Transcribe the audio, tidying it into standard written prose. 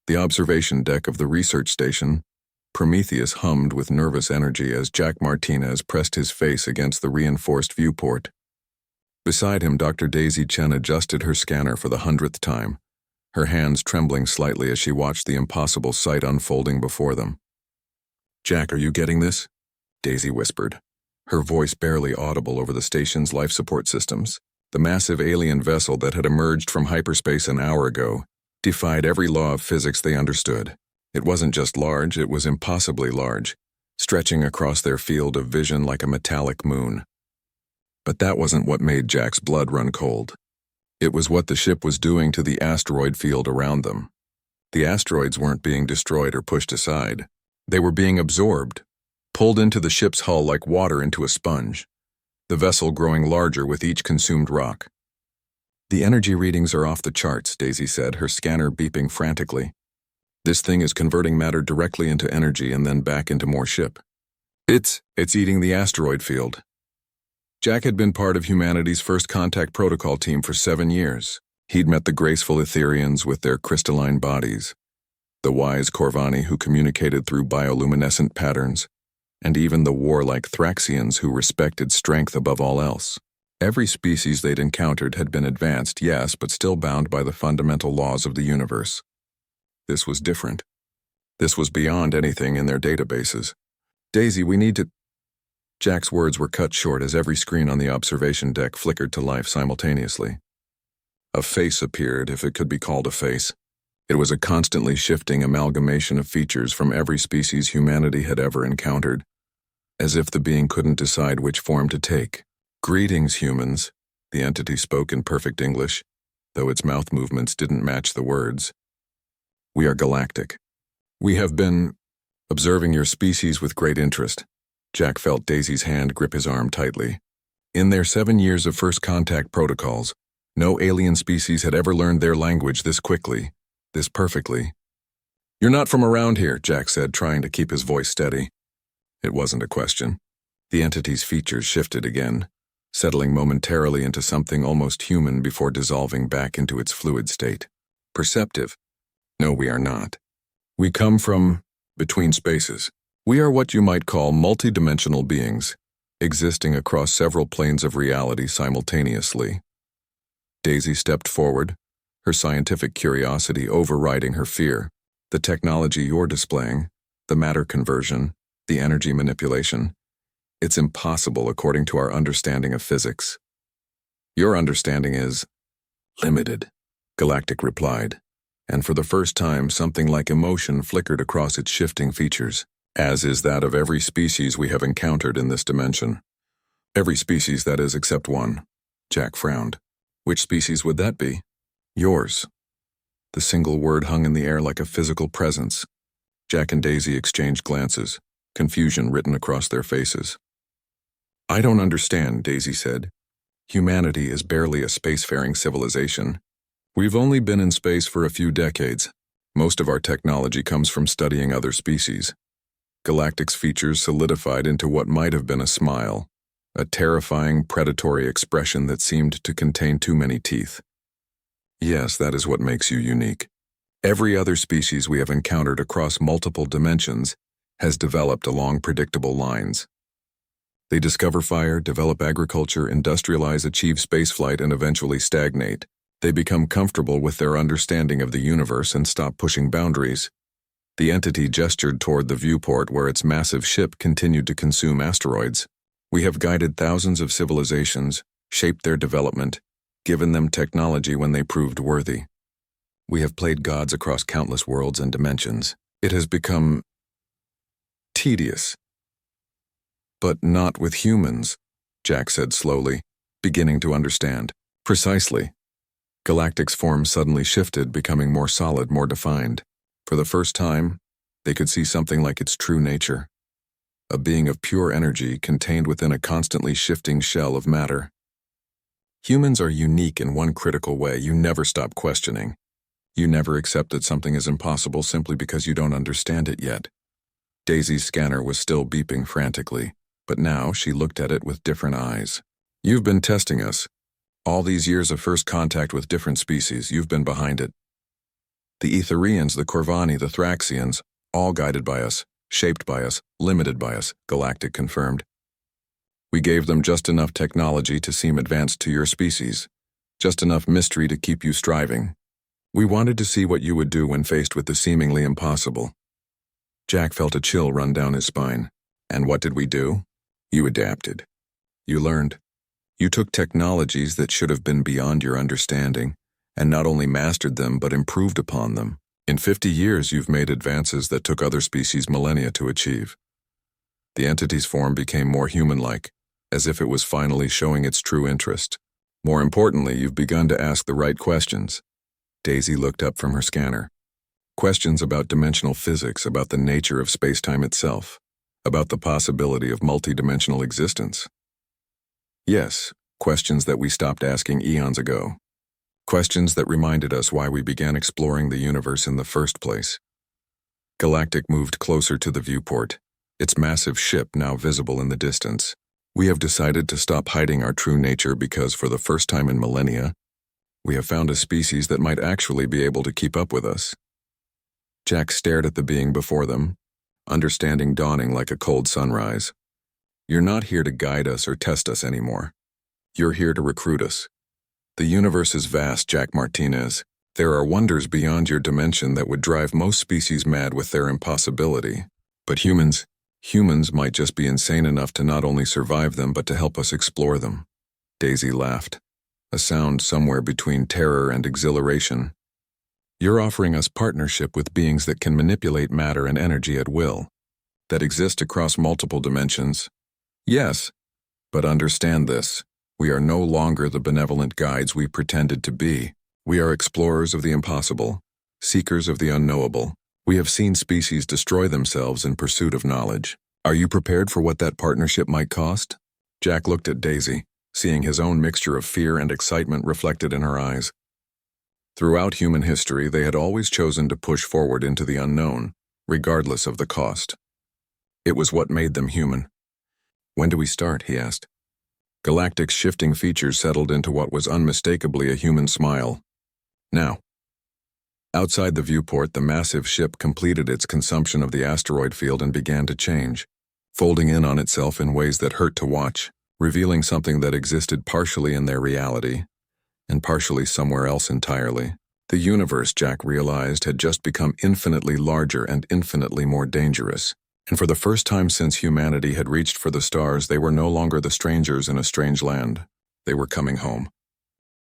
The observation deck of the research station, Prometheus hummed with nervous energy as Jack Martinez pressed his face against the reinforced viewport. Beside him, Dr. Daisy Chen adjusted her scanner for the 100th time, her hands trembling slightly as she watched the impossible sight unfolding before them. "Jack, are you getting this?" Daisy whispered, her voice barely audible over the station's life support systems. The massive alien vessel that had emerged from hyperspace an hour ago defied every law of physics they understood. It wasn't just large, it was impossibly large, stretching across their field of vision like a metallic moon. But that wasn't what made Jack's blood run cold. It was what the ship was doing to the asteroid field around them. The asteroids weren't being destroyed or pushed aside. They were being absorbed, pulled into the ship's hull like water into a sponge, the vessel growing larger with each consumed rock. "The energy readings are off the charts," Daisy said, her scanner beeping frantically. "This thing is converting matter directly into energy and then back into more ship. It's eating the asteroid field." Jack had been part of humanity's first contact protocol team for 7 years. He'd met the graceful Etherians with their crystalline bodies, the wise Corvani who communicated through bioluminescent patterns, and even the warlike Thraxians who respected strength above all else. Every species they'd encountered had been advanced, yes, but still bound by the fundamental laws of the universe. This was different. This was beyond anything in their databases. "Daisy, we need to—" Jack's words were cut short as every screen on the observation deck flickered to life simultaneously. A face appeared, if it could be called a face. It was a constantly shifting amalgamation of features from every species humanity had ever encountered, as if the being couldn't decide which form to take. "Greetings, humans," the entity spoke in perfect English, though its mouth movements didn't match the words. "We are Galactic. We have been observing your species with great interest." Jack felt Daisy's hand grip his arm tightly. In their 7 years of first contact protocols, no alien species had ever learned their language this quickly, this perfectly. "You're not from around here," Jack said, trying to keep his voice steady. It wasn't a question. The entity's features shifted again, settling momentarily into something almost human before dissolving back into its fluid state. "Perceptive. No, we are not. We come from between spaces. We are what you might call multidimensional beings, existing across several planes of reality simultaneously." Daisy stepped forward, her scientific curiosity overriding her fear. "The technology you're displaying, the matter conversion, the energy manipulation, it's impossible according to our understanding of physics." "Your understanding is limited," Galactic replied, and for the first time something like emotion flickered across its shifting features, as is that of every species we have encountered in this dimension. "Every species, that is, except one." Jack frowned. "Which species would that be?" "Yours." The single word hung in the air like a physical presence. Jack and Daisy exchanged glances, confusion written across their faces. "I don't understand," Daisy said. "Humanity is barely a spacefaring civilization. We've only been in space for a few decades. Most of our technology comes from studying other species." Galactic's features solidified into what might have been a smile, a terrifying, predatory expression that seemed to contain too many teeth. "Yes, that is what makes you unique. Every other species we have encountered across multiple dimensions has developed along predictable lines. They discover fire, develop agriculture, industrialize, achieve spaceflight, and eventually stagnate. They become comfortable with their understanding of the universe and stop pushing boundaries." The entity gestured toward the viewport where its massive ship continued to consume asteroids. "We have guided thousands of civilizations, shaped their development, given them technology when they proved worthy. We have played gods across countless worlds and dimensions. It has become tedious." "But not with humans," Jack said slowly, beginning to understand. "Precisely." Galactic's form suddenly shifted, becoming more solid, more defined. For the first time, they could see something like its true nature. A being of pure energy contained within a constantly shifting shell of matter. "Humans are unique in one critical way: you never stop questioning. You never accept that something is impossible simply because you don't understand it yet." Daisy's scanner was still beeping frantically, but now she looked at it with different eyes. "You've been testing us. All these years of first contact with different species, you've been behind it." The Etherians, the Corvani, the Thraxians, all guided by us, shaped by us, limited by us, Galactic confirmed. We gave them just enough technology to seem advanced to your species, just enough mystery to keep you striving. We wanted to see what you would do when faced with the seemingly impossible. Jack felt a chill run down his spine. And what did we do? You adapted. You learned. You took technologies that should have been beyond your understanding, and not only mastered them but improved upon them. In 50 years, you've made advances that took other species millennia to achieve. The entity's form became more human-like, as if it was finally showing its true interest. More importantly, you've begun to ask the right questions. Daisy looked up from her scanner. Questions about dimensional physics, about the nature of space-time itself, about the possibility of multidimensional existence. Yes, questions that we stopped asking eons ago. Questions that reminded us why we began exploring the universe in the first place. Galactic moved closer to the viewport, its massive ship now visible in the distance. We have decided to stop hiding our true nature because for the first time in millennia, we have found a species that might actually be able to keep up with us. Jack stared at the being before them, understanding dawning like a cold sunrise. You're not here to guide us or test us anymore. You're here to recruit us. The universe is vast, Jack Martinez. There are wonders beyond your dimension that would drive most species mad with their impossibility. But humans might just be insane enough to not only survive them but to help us explore them. Daisy laughed, a sound somewhere between terror and exhilaration. You're offering us partnership with beings that can manipulate matter and energy at will, that exist across multiple dimensions. Yes, but understand this. We are no longer the benevolent guides we pretended to be. We are explorers of the impossible, seekers of the unknowable. We have seen species destroy themselves in pursuit of knowledge. Are you prepared for what that partnership might cost? Jack looked at Daisy, seeing his own mixture of fear and excitement reflected in her eyes. Throughout human history, they had always chosen to push forward into the unknown, regardless of the cost. It was what made them human. When do we start? He asked. Galactic's shifting features settled into what was unmistakably a human smile. Now. Outside the viewport, the massive ship completed its consumption of the asteroid field and began to change, folding in on itself in ways that hurt to watch, revealing something that existed partially in their reality, and partially somewhere else entirely. The universe, Jack realized, had just become infinitely larger and infinitely more dangerous. And for the first time since humanity had reached for the stars, they were no longer the strangers in a strange land. They were coming home.